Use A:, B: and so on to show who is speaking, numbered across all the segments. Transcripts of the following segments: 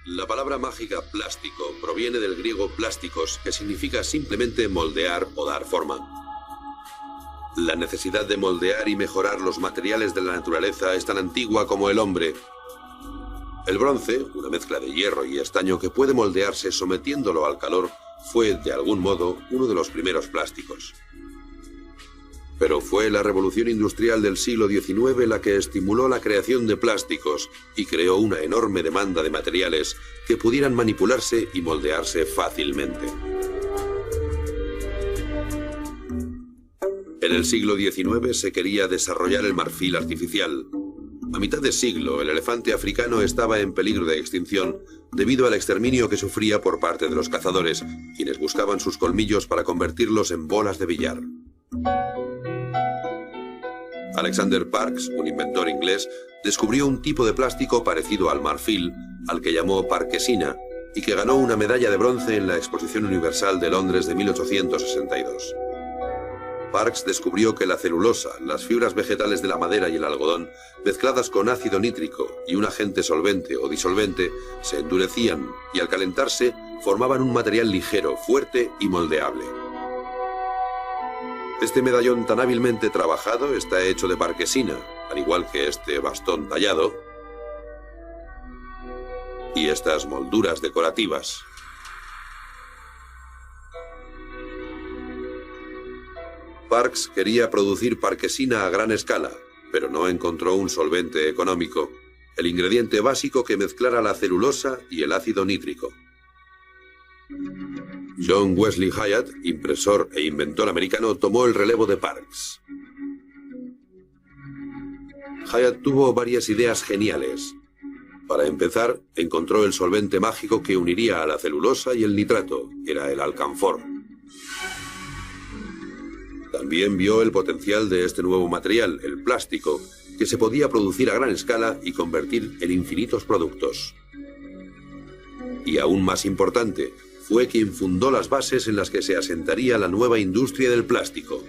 A: La palabra mágica plástico proviene del griego plásticos, que significa simplemente moldear o dar forma. La necesidad de moldear y mejorar los materiales de la naturaleza es tan antigua como el hombre. El bronce, una mezcla de hierro y estaño que puede moldearse sometiéndolo al calor, fue, de algún modo, uno de los primeros plásticos. Pero fue la revolución industrial del siglo XIX la que estimuló la creación de plásticos y creó una enorme demanda de materiales que pudieran manipularse y moldearse fácilmente. En el siglo XIX se quería desarrollar el marfil artificial. A mitad de siglo, el elefante africano estaba en peligro de extinción debido al exterminio que sufría por parte de los cazadores, quienes buscaban sus colmillos para convertirlos en bolas de billar. Alexander Parkes, un inventor inglés, descubrió un tipo de plástico parecido al marfil, al que llamó parkesina, y que ganó una medalla de bronce en la Exposición Universal de Londres de 1862. Parkes descubrió que la celulosa, las fibras vegetales de la madera y el algodón, mezcladas con ácido nítrico y un agente solvente o disolvente, se endurecían y al calentarse formaban un material ligero, fuerte y moldeable. Este medallón tan hábilmente trabajado está hecho de parkesina, al igual que este bastón tallado y estas molduras decorativas. Parkes quería producir parkesina a gran escala, pero no encontró un solvente económico, el ingrediente básico que mezclara la celulosa y el ácido nítrico. John Wesley Hyatt, impresor e inventor americano, tomó el relevo de Parkes. Hyatt tuvo varias ideas geniales. Para empezar, encontró el solvente mágico que uniría a la celulosa y el nitrato, era el alcanfor. También vio el potencial de este nuevo material, el plástico, que se podía producir a gran escala y convertir en infinitos productos. Y aún más importante, fue quien fundó las bases en las que se asentaría la nueva industria del plástico.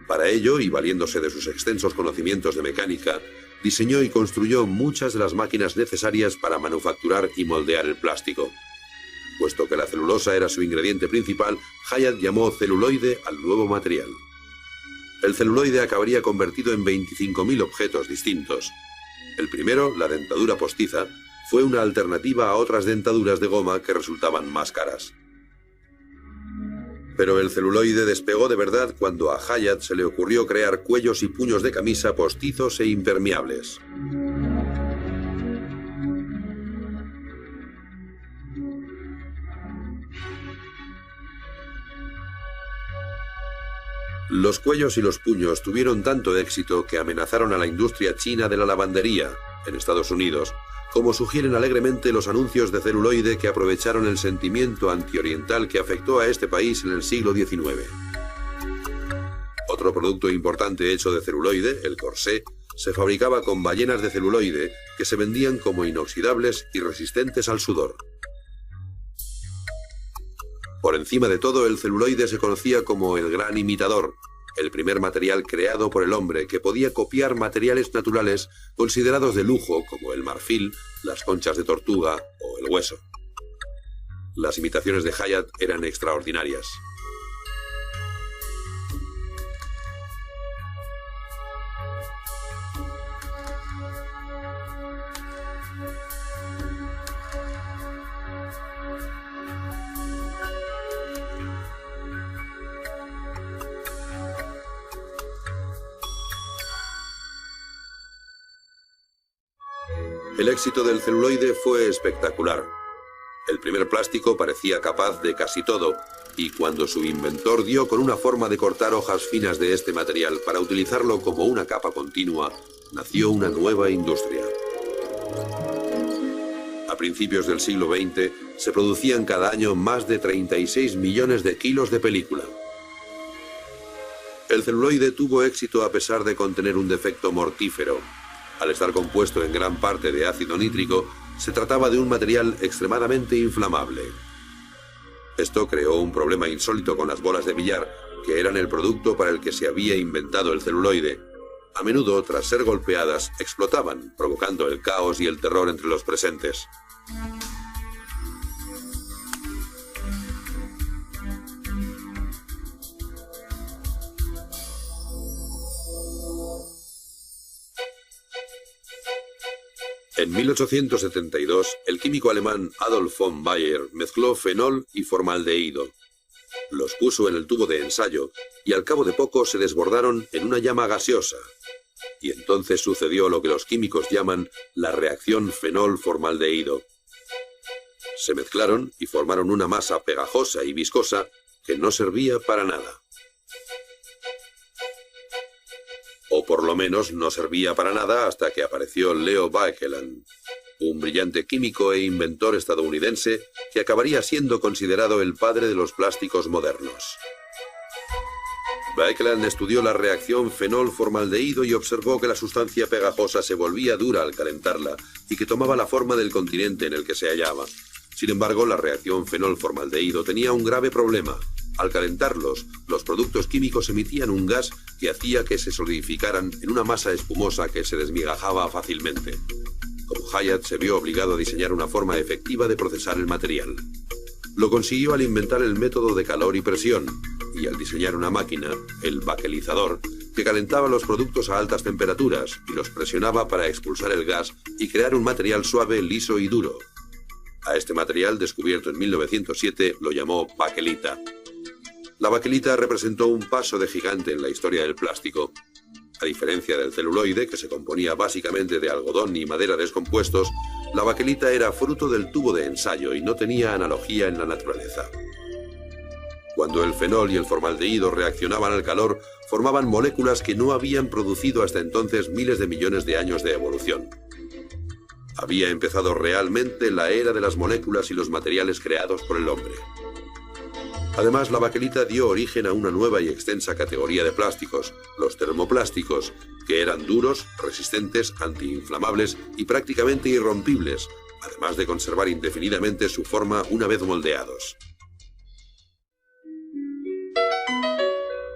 A: Para ello, y valiéndose de sus extensos conocimientos de mecánica, diseñó y construyó muchas de las máquinas necesarias para manufacturar y moldear el plástico. Puesto que la celulosa era su ingrediente principal, Hyatt llamó celuloide al nuevo material. El celuloide acabaría convertido en 25.000 objetos distintos. El primero, la dentadura postiza, fue una alternativa a otras dentaduras de goma que resultaban más caras. Pero el celuloide despegó de verdad cuando a Hyatt se le ocurrió crear cuellos y puños de camisa postizos e impermeables. Los cuellos y los puños tuvieron tanto éxito que amenazaron a la industria china de la lavandería, en Estados Unidos, como sugieren alegremente los anuncios de celuloide que aprovecharon el sentimiento antioriental que afectó a este país en el siglo XIX. Otro producto importante hecho de celuloide, el corsé, se fabricaba con ballenas de celuloide que se vendían como inoxidables y resistentes al sudor. Por encima de todo, el celuloide se conocía como el gran imitador, el primer material creado por el hombre que podía copiar materiales naturales considerados de lujo como el marfil, las conchas de tortuga o el hueso. Las imitaciones de Hyatt eran extraordinarias. El éxito del celuloide fue espectacular. El primer plástico parecía capaz de casi todo, y cuando su inventor dio con una forma de cortar hojas finas de este material para utilizarlo como una capa continua, nació una nueva industria. A principios del siglo XX se producían cada año más de 36 millones de kilos de película. El celuloide tuvo éxito a pesar de contener un defecto mortífero. Al estar compuesto en gran parte de ácido nítrico, se trataba de un material extremadamente inflamable. Esto creó un problema insólito con las bolas de billar, que eran el producto para el que se había inventado el celuloide. A menudo, tras ser golpeadas, explotaban, provocando el caos y el terror entre los presentes. En 1872, el químico alemán Adolf von Baeyer mezcló fenol y formaldehído. Los puso en el tubo de ensayo y al cabo de poco se desbordaron en una llama gaseosa. Y entonces sucedió lo que los químicos llaman la reacción fenol-formaldehído. Se mezclaron y formaron una masa pegajosa y viscosa que no servía para nada. O por lo menos no servía para nada hasta que apareció Leo Baekeland, un brillante químico e inventor estadounidense que acabaría siendo considerado el padre de los plásticos modernos. Baekeland estudió la reacción fenol-formaldehído y observó que la sustancia pegajosa se volvía dura al calentarla y que tomaba la forma del continente en el que se hallaba. Sin embargo, la reacción fenol-formaldehído tenía un grave problema. Al calentarlos, los productos químicos emitían un gas que hacía que se solidificaran en una masa espumosa que se desmigajaba fácilmente. Como Hyatt se vio obligado a diseñar una forma efectiva de procesar el material. Lo consiguió al inventar el método de calor y presión, y al diseñar una máquina, el bakelizador, que calentaba los productos a altas temperaturas y los presionaba para expulsar el gas y crear un material suave, liso y duro. A este material, descubierto en 1907, lo llamó bakelita. La bakelita representó un paso de gigante en la historia del plástico. A diferencia del celuloide, que se componía básicamente de algodón y madera descompuestos, la bakelita era fruto del tubo de ensayo y no tenía analogía en la naturaleza. Cuando el fenol y el formaldehído reaccionaban al calor, formaban moléculas que no habían producido hasta entonces miles de millones de años de evolución. Había empezado realmente la era de las moléculas y los materiales creados por el hombre. Además, la bakelita dio origen a una nueva y extensa categoría de plásticos, los termoplásticos, que eran duros, resistentes, antiinflamables y prácticamente irrompibles, además de conservar indefinidamente su forma una vez moldeados.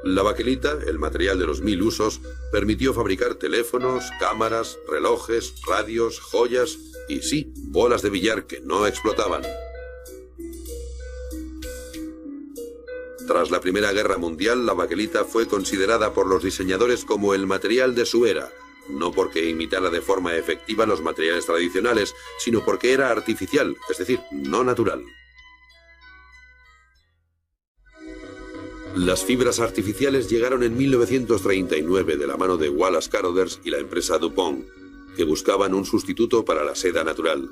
A: La bakelita, el material de los 1000 usos, permitió fabricar teléfonos, cámaras, relojes, radios, joyas y sí, bolas de billar que no explotaban. Tras la Primera Guerra Mundial, la bakelita fue considerada por los diseñadores como el material de su era, no porque imitara de forma efectiva los materiales tradicionales, sino porque era artificial, es decir, no natural. Las fibras artificiales llegaron en 1939 de la mano de Wallace Carothers y la empresa DuPont, que buscaban un sustituto para la seda natural.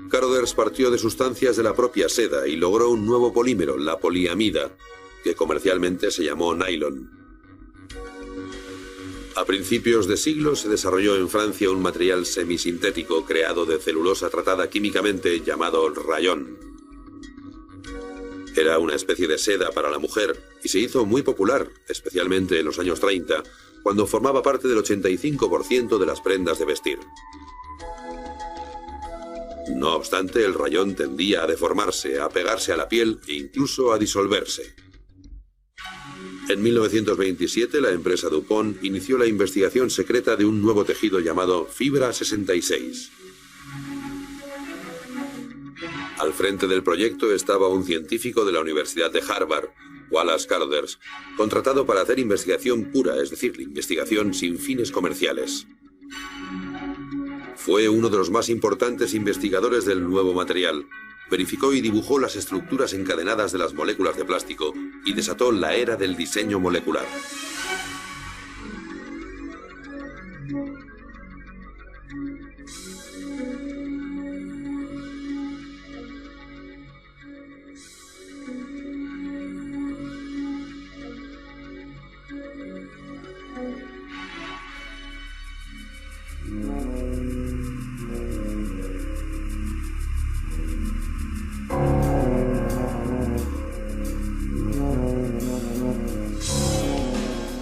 A: Carothers partió de sustancias de la propia seda y logró un nuevo polímero, la poliamida, que comercialmente se llamó nylon. A principios de siglo se desarrolló en Francia un material semisintético creado de celulosa tratada químicamente llamado rayón. Era una especie de seda para la mujer y se hizo muy popular, especialmente en los años 30, cuando formaba parte del 85% de las prendas de vestir. No obstante, el rayón tendía a deformarse, a pegarse a la piel e incluso a disolverse. En 1927, la empresa DuPont inició la investigación secreta de un nuevo tejido llamado Fibra 66. Al frente del proyecto estaba un científico de la Universidad de Harvard, Wallace Carothers, contratado para hacer investigación pura, es decir, investigación sin fines comerciales. Fue uno de los más importantes investigadores del nuevo material. Verificó y dibujó las estructuras encadenadas de las moléculas de plástico y desató la era del diseño molecular.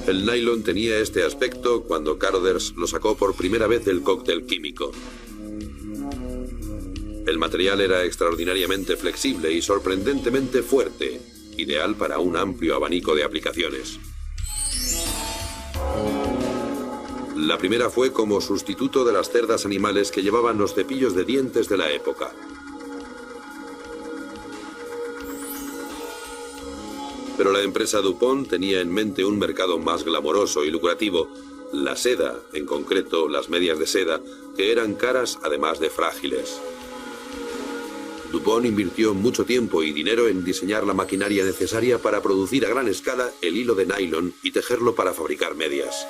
A: El nylon tenía este aspecto cuando Carothers lo sacó por primera vez del cóctel químico. El material era extraordinariamente flexible y sorprendentemente fuerte, ideal para un amplio abanico de aplicaciones. La primera fue como sustituto de las cerdas animales que llevaban los cepillos de dientes de la época. Pero la empresa DuPont tenía en mente un mercado más glamoroso y lucrativo, La seda, en concreto las medias de seda, que eran caras además de frágiles. DuPont invirtió mucho tiempo y dinero en diseñar la maquinaria necesaria para producir a gran escala el hilo de nylon y tejerlo para fabricar medias.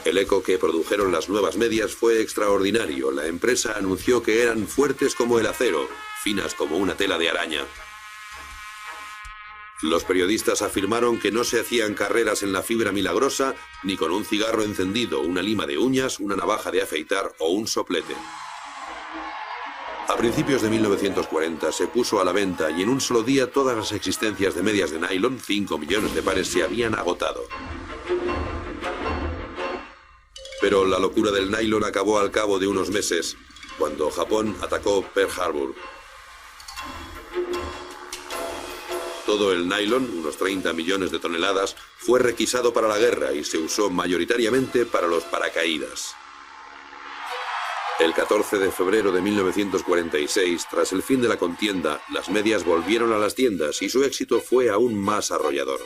A: El eco que produjeron las nuevas medias fue extraordinario. La empresa anunció que eran fuertes como el acero, finas como una tela de araña. Los periodistas afirmaron que no se hacían carreras en la fibra milagrosa, ni con un cigarro encendido, una lima de uñas, una navaja de afeitar o un soplete. A principios de 1940 se puso a la venta y en un solo día todas las existencias de medias de nylon, 5 millones de pares, se habían agotado. Pero la locura del nylon acabó al cabo de unos meses, cuando Japón atacó Pearl Harbor. Todo el nylon, unos 30 millones de toneladas, fue requisado para la guerra y se usó mayoritariamente para los paracaídas. El 14 de febrero de 1946, tras el fin de la contienda, las medias volvieron a las tiendas y su éxito fue aún más arrollador.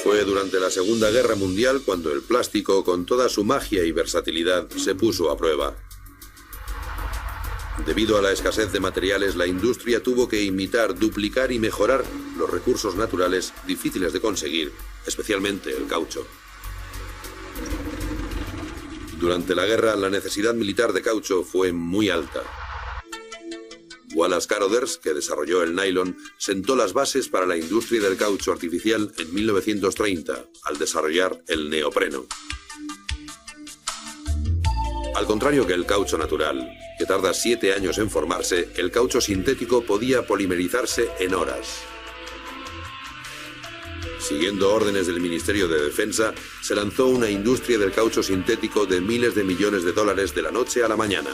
A: Fue durante la Segunda Guerra Mundial cuando el plástico, con toda su magia y versatilidad, se puso a prueba. Debido a la escasez de materiales, la industria tuvo que imitar, duplicar y mejorar los recursos naturales difíciles de conseguir, especialmente el caucho. Durante la guerra, la necesidad militar de caucho fue muy alta. Wallace Carothers, que desarrolló el nylon, sentó las bases para la industria del caucho artificial en 1930, al desarrollar el neopreno. Al contrario que el caucho natural, que tarda 7 años en formarse, el caucho sintético podía polimerizarse en horas. Siguiendo órdenes del Ministerio de Defensa, se lanzó una industria del caucho sintético de miles de millones de dólares de la noche a la mañana.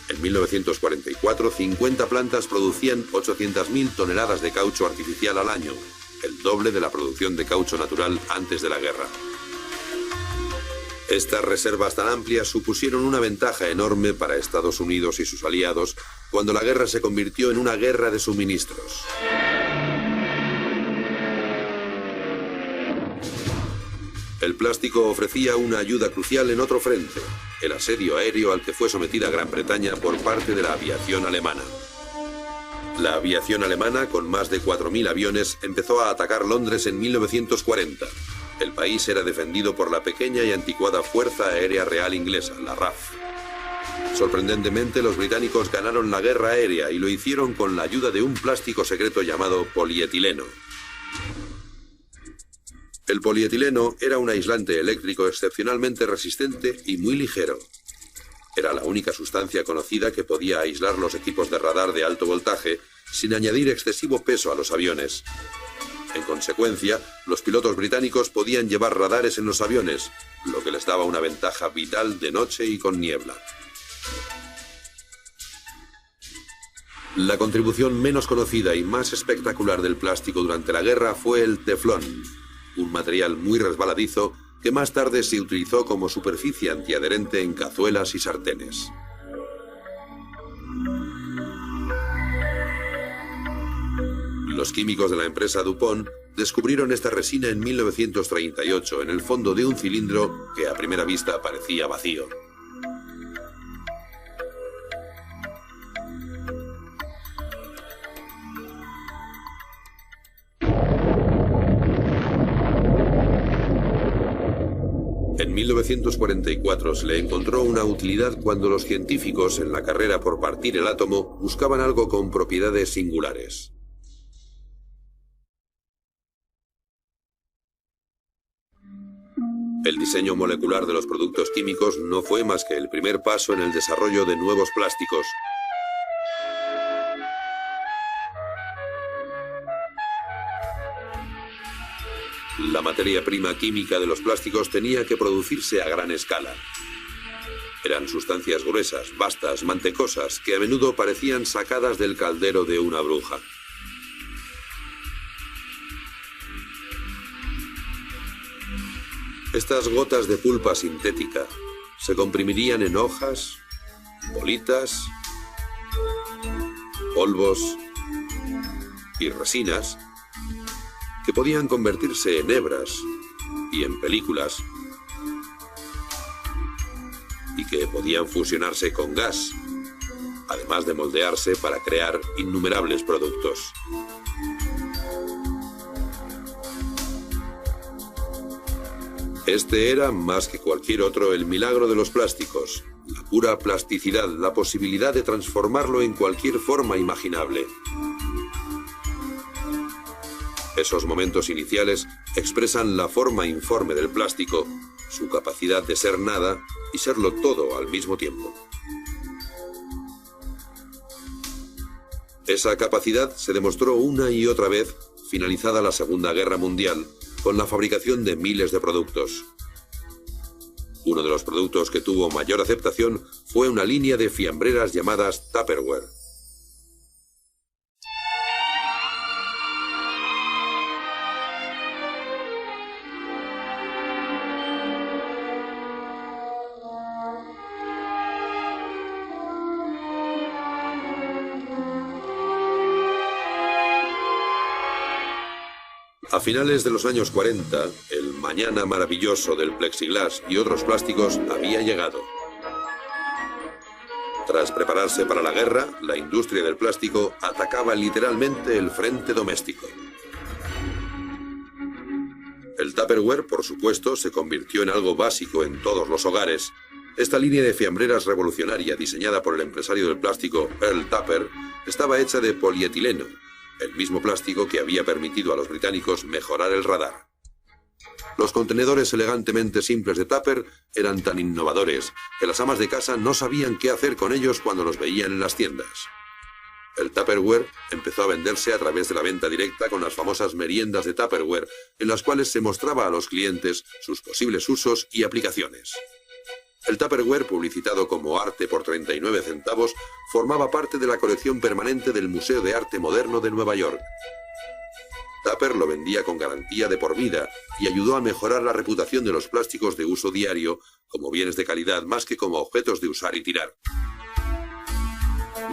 A: En 1944, 50 plantas producían 800.000 toneladas de caucho artificial al año, el doble de la producción de caucho natural antes de la guerra. Estas reservas tan amplias supusieron una ventaja enorme para Estados Unidos y sus aliados cuando la guerra se convirtió en una guerra de suministros. El plástico ofrecía una ayuda crucial en otro frente, el asedio aéreo al que fue sometida Gran Bretaña por parte de la aviación alemana. La aviación alemana, con más de 4.000 aviones, empezó a atacar Londres en 1940. El país era defendido por la pequeña y anticuada Fuerza Aérea Real Inglesa, la RAF. Sorprendentemente, los británicos ganaron la guerra aérea y lo hicieron con la ayuda de un plástico secreto llamado polietileno. El polietileno era un aislante eléctrico excepcionalmente resistente y muy ligero. Era la única sustancia conocida que podía aislar los equipos de radar de alto voltaje sin añadir excesivo peso a los aviones. En consecuencia, los pilotos británicos podían llevar radares en los aviones, lo que les daba una ventaja vital de noche y con niebla. La contribución menos conocida y más espectacular del plástico durante la guerra fue el teflón, un material muy resbaladizo que más tarde se utilizó como superficie antiadherente en cazuelas y sartenes. Los químicos de la empresa DuPont descubrieron esta resina en 1938 en el fondo de un cilindro que a primera vista parecía vacío. En 1944 se le encontró una utilidad cuando los científicos, en la carrera por partir el átomo, buscaban algo con propiedades singulares. El diseño molecular de los productos químicos no fue más que el primer paso en el desarrollo de nuevos plásticos. La materia prima química de los plásticos tenía que producirse a gran escala. Eran sustancias gruesas, vastas, mantecosas, que a menudo parecían sacadas del caldero de una bruja. Estas gotas de pulpa sintética se comprimirían en hojas, bolitas, polvos y resinas que podían convertirse en hebras y en películas y que podían fusionarse con gas, además de moldearse para crear innumerables productos. Este era, más que cualquier otro, el milagro de los plásticos, la pura plasticidad, la posibilidad de transformarlo en cualquier forma imaginable. Esos momentos iniciales expresan la forma informe del plástico, su capacidad de ser nada y serlo todo al mismo tiempo. Esa capacidad se demostró una y otra vez finalizada la Segunda Guerra Mundial, con la fabricación de miles de productos. Uno de los productos que tuvo mayor aceptación fue una línea de fiambreras llamadas Tupperware. A finales de los años 40, el mañana maravilloso del plexiglas y otros plásticos había llegado. Tras prepararse para la guerra, la industria del plástico atacaba literalmente el frente doméstico. El Tupperware, por supuesto, se convirtió en algo básico en todos los hogares. Esta línea de fiambreras revolucionaria, diseñada por el empresario del plástico Earl Tupper, estaba hecha de polietileno, el mismo plástico que había permitido a los británicos mejorar el radar. Los contenedores elegantemente simples de Tupper eran tan innovadores que las amas de casa no sabían qué hacer con ellos cuando los veían en las tiendas. El Tupperware empezó a venderse a través de la venta directa con las famosas meriendas de Tupperware, en las cuales se mostraba a los clientes sus posibles usos y aplicaciones. El Tupperware, publicitado como arte por 39 centavos, formaba parte de la colección permanente del Museo de Arte Moderno de Nueva York. Tupper lo vendía con garantía de por vida y ayudó a mejorar la reputación de los plásticos de uso diario como bienes de calidad más que como objetos de usar y tirar.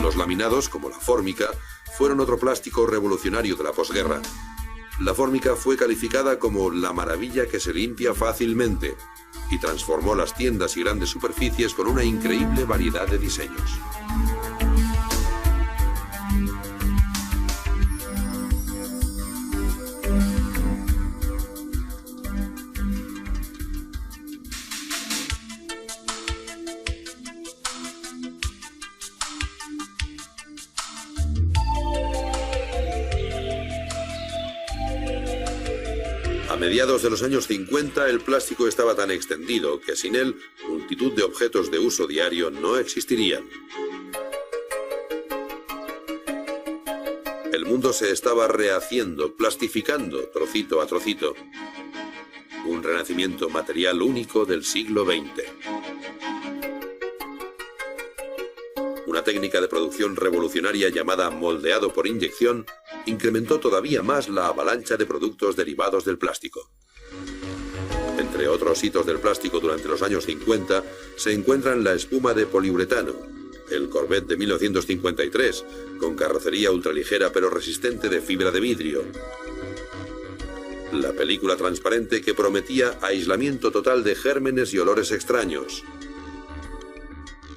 A: Los laminados, como la fórmica, fueron otro plástico revolucionario de la posguerra. La fórmica fue calificada como la maravilla que se limpia fácilmente y transformó las tiendas y grandes superficies con una increíble variedad de diseños. A mediados de los años 50, el plástico estaba tan extendido que sin él, multitud de objetos de uso diario no existirían. El mundo se estaba rehaciendo, plastificando, trocito a trocito. Un renacimiento material único del siglo XX. Una técnica de producción revolucionaria llamada moldeado por inyección incrementó todavía más la avalancha de productos derivados del plástico. Entre otros hitos del plástico durante los años 50 se encuentran la espuma de poliuretano, el Corvette de 1953, con carrocería ultraligera pero resistente de fibra de vidrio, la película transparente que prometía aislamiento total de gérmenes y olores extraños,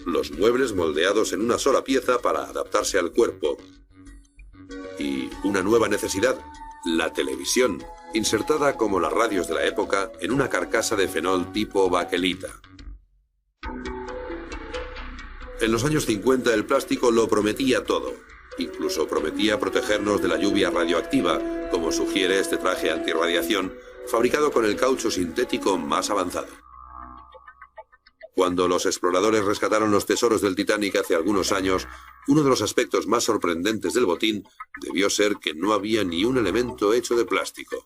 A: los muebles moldeados en una sola pieza para adaptarse al cuerpo, y una nueva necesidad, la televisión, insertada como las radios de la época en una carcasa de fenol tipo baquelita. En los años 50 el plástico lo prometía todo, incluso prometía protegernos de la lluvia radioactiva, como sugiere este traje antirradiación, fabricado con el caucho sintético más avanzado. Cuando los exploradores rescataron los tesoros del Titanic hace algunos años, uno de los aspectos más sorprendentes del botín debió ser que no había ni un elemento hecho de plástico.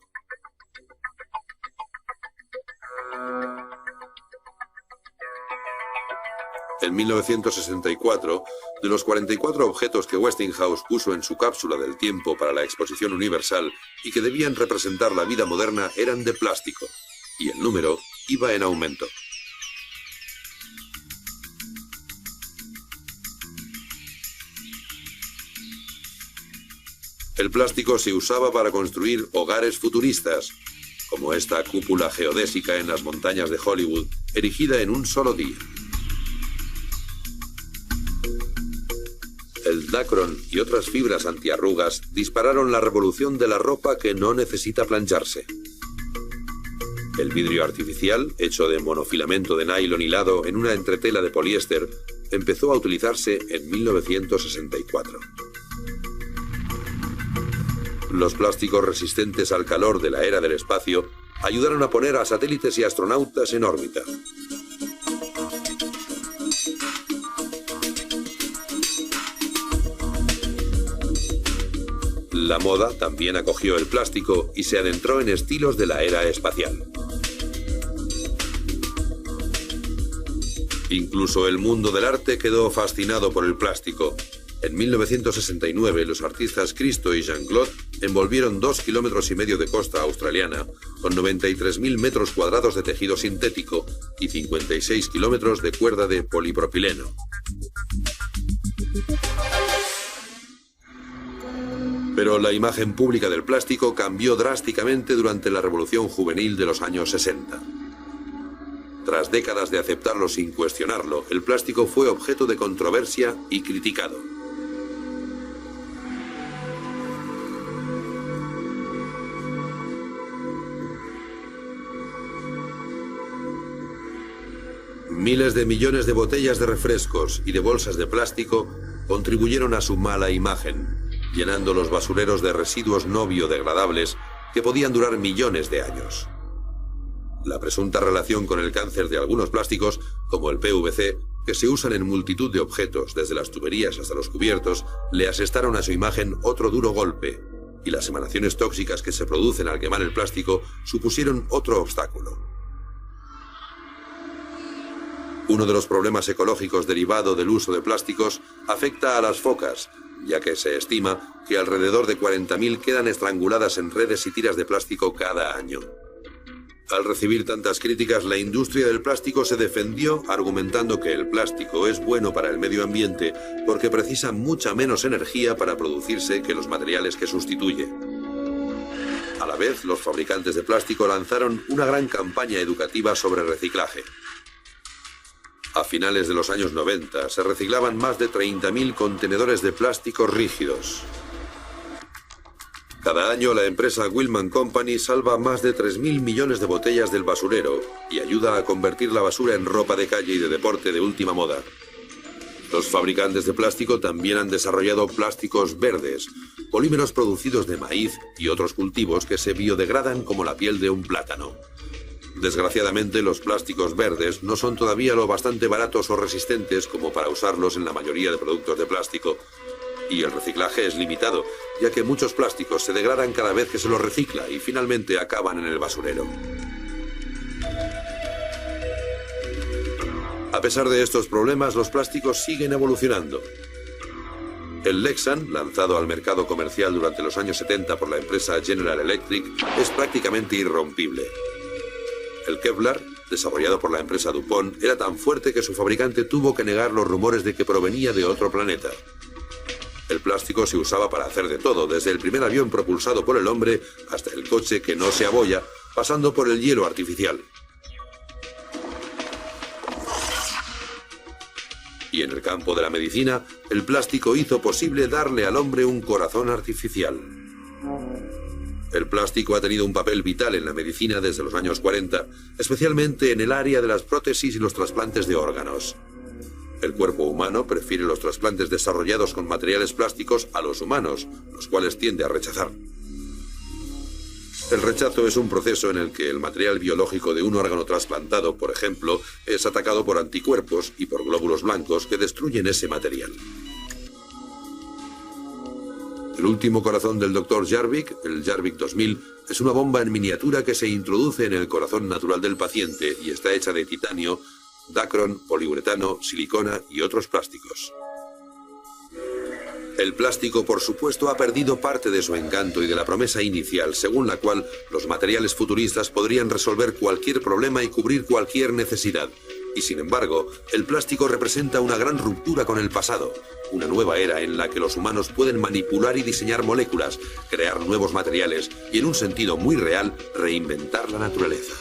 A: En 1964, de los 44 objetos que Westinghouse puso en su cápsula del tiempo para la Exposición Universal y que debían representar la vida moderna eran de plástico, y el número iba en aumento. El plástico se usaba para construir hogares futuristas, como esta cúpula geodésica en las montañas de Hollywood, erigida en un solo día. El Dacron y otras fibras antiarrugas dispararon la revolución de la ropa que no necesita plancharse. El vidrio artificial, hecho de monofilamento de nylon hilado en una entretela de poliéster, empezó a utilizarse en 1964. Los plásticos resistentes al calor de la era del espacio ayudaron a poner a satélites y astronautas en órbita. La moda también acogió el plástico y se adentró en estilos de la era espacial. Incluso el mundo del arte quedó fascinado por el plástico. En 1969, los artistas Christo y Jean-Claude envolvieron 2,5 kilómetros de costa australiana con 93.000 metros cuadrados de tejido sintético y 56 kilómetros de cuerda de polipropileno. Pero la imagen pública del plástico cambió drásticamente durante la Revolución Juvenil de los años 60. Tras décadas de aceptarlo sin cuestionarlo, el plástico fue objeto de controversia y criticado. Miles de millones de botellas de refrescos y de bolsas de plástico contribuyeron a su mala imagen, llenando los basureros de residuos no biodegradables que podían durar millones de años. La presunta relación con el cáncer de algunos plásticos, como el PVC, que se usan en multitud de objetos, desde las tuberías hasta los cubiertos, le asestaron a su imagen otro duro golpe, y las emanaciones tóxicas que se producen al quemar el plástico supusieron otro obstáculo. Uno de los problemas ecológicos derivado del uso de plásticos afecta a las focas, ya que se estima que alrededor de 40.000 quedan estranguladas en redes y tiras de plástico cada año. Al recibir tantas críticas, la industria del plástico se defendió argumentando que el plástico es bueno para el medio ambiente porque precisa mucha menos energía para producirse que los materiales que sustituye. A la vez, los fabricantes de plástico lanzaron una gran campaña educativa sobre reciclaje. A finales de los años 90 se reciclaban más de 30.000 contenedores de plástico rígidos. Cada año la empresa Willman Company salva más de 3.000 millones de botellas del basurero y ayuda a convertir la basura en ropa de calle y de deporte de última moda. Los fabricantes de plástico también han desarrollado plásticos verdes, polímeros producidos de maíz y otros cultivos que se biodegradan como la piel de un plátano. Desgraciadamente, los plásticos verdes no son todavía lo bastante baratos o resistentes como para usarlos en la mayoría de productos de plástico. Y el reciclaje es limitado, ya que muchos plásticos se degradan cada vez que se los recicla y finalmente acaban en el basurero. A pesar de estos problemas, los plásticos siguen evolucionando. El Lexan, lanzado al mercado comercial durante los años 70 por la empresa General Electric, es prácticamente irrompible. El Kevlar, desarrollado por la empresa DuPont, era tan fuerte que su fabricante tuvo que negar los rumores de que provenía de otro planeta. El plástico se usaba para hacer de todo, desde el primer avión propulsado por el hombre hasta el coche que no se abolla, pasando por el hielo artificial. Y en el campo de la medicina, el plástico hizo posible darle al hombre un corazón artificial. El plástico ha tenido un papel vital en la medicina desde los años 40, especialmente en el área de las prótesis y los trasplantes de órganos. El cuerpo humano prefiere los trasplantes desarrollados con materiales plásticos a los humanos, los cuales tiende a rechazar. El rechazo es un proceso en el que el material biológico de un órgano trasplantado, por ejemplo, es atacado por anticuerpos y por glóbulos blancos que destruyen ese material. El último corazón del Dr. Jarvik, el Jarvik 2000, es una bomba en miniatura que se introduce en el corazón natural del paciente y está hecha de titanio Dacron, poliuretano, silicona y otros plásticos. El plástico, por supuesto, ha perdido parte de su encanto y de la promesa inicial, según la cual los materiales futuristas podrían resolver cualquier problema y cubrir cualquier necesidad. Y sin embargo, el plástico representa una gran ruptura con el pasado, una nueva era en la que los humanos pueden manipular y diseñar moléculas, crear nuevos materiales y, en un sentido muy real, reinventar la naturaleza.